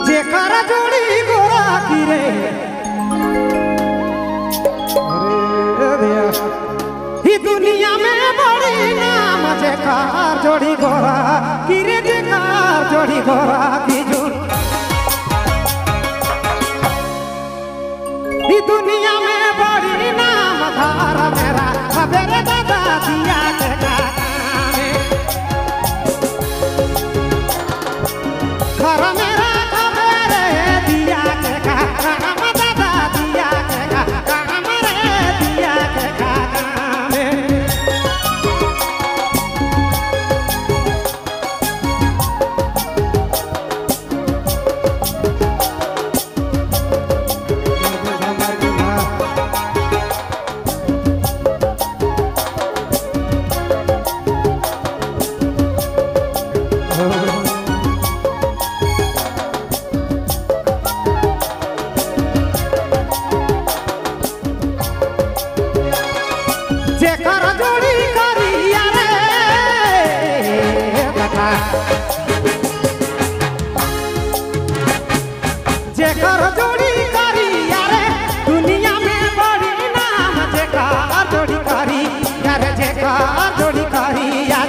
जे करा जोड़ी गोरा की रे ही दुनिया में बड़ी नाम जेकार जोड़ी गोरा की रे जेकार जोड़ी गोरा की जुन ही दुनिया में बड़ी नाम धारा मेरा मेरे दादा दिया के घर मेरा मेरे दिया के काम दादा दिया के काम रे दिया के जेकर जोड़ी करिया रे बेटा जेकर जोड़ी करिया रे दुनिया में बड़ी नाम जेकर जोड़ी करिया रे जेकर जोड़ी करिया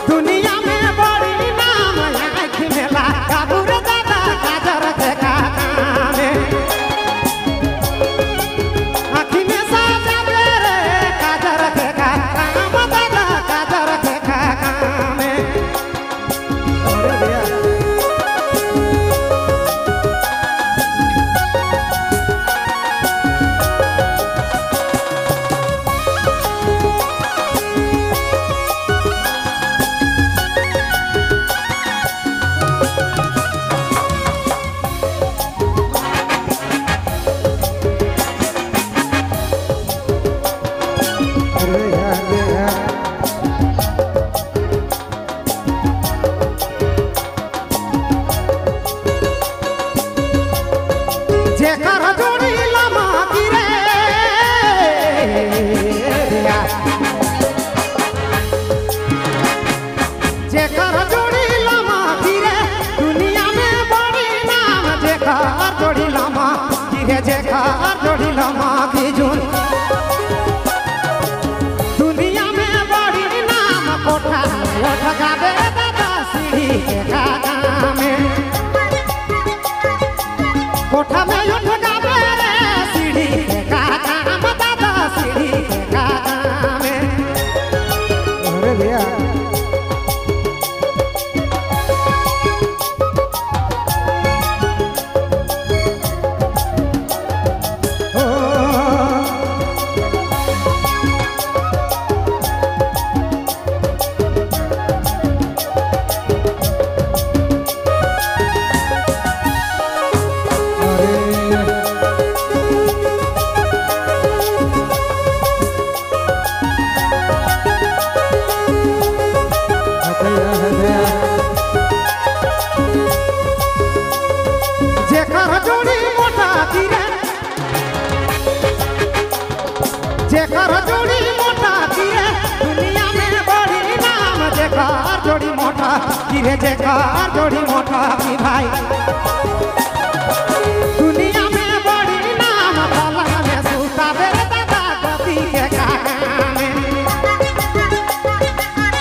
दुनिया में बड़ी नाम आँख में लगा बुरे दादा काजर के कामे जेकर जोड़ी लमा की रे जेकर जोड़ी लमा की रे दुनिया में बड़ी नाम जेकर जोड़ी लमा की रे जेकर जोड़ी लमा की जुन दुनिया में बड़ी नाम कोठा उठ गावे दादा सीढ़ी के कामे कोठा में उठ गावे रे सीढ़ी के काम दादा सीढ़ी के काम अरे भैया जेकर जोड़ी मोटा की रे जेकर जोड़ी मोटा की रे दुनिया में बड़ी नाम जेकर जोड़ी मोटा की रे जेकर जोड़ी मोटा की भाई दुनिया में बड़ी नाम पलंग में सूता बेरे दादा गति के कामे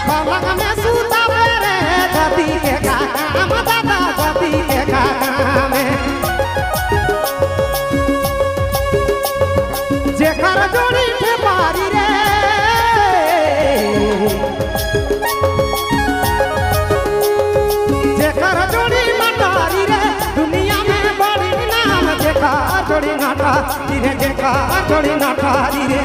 पलंग में सूता बेरे गति के काम दादा गति के कामे जेकर जोड़ी के मारी रे जेकर जोड़ी मटारी रे दुनिया में बड़ी नाम जेकर जोड़ी नटारी रे जेकर जोड़ी नटारी रे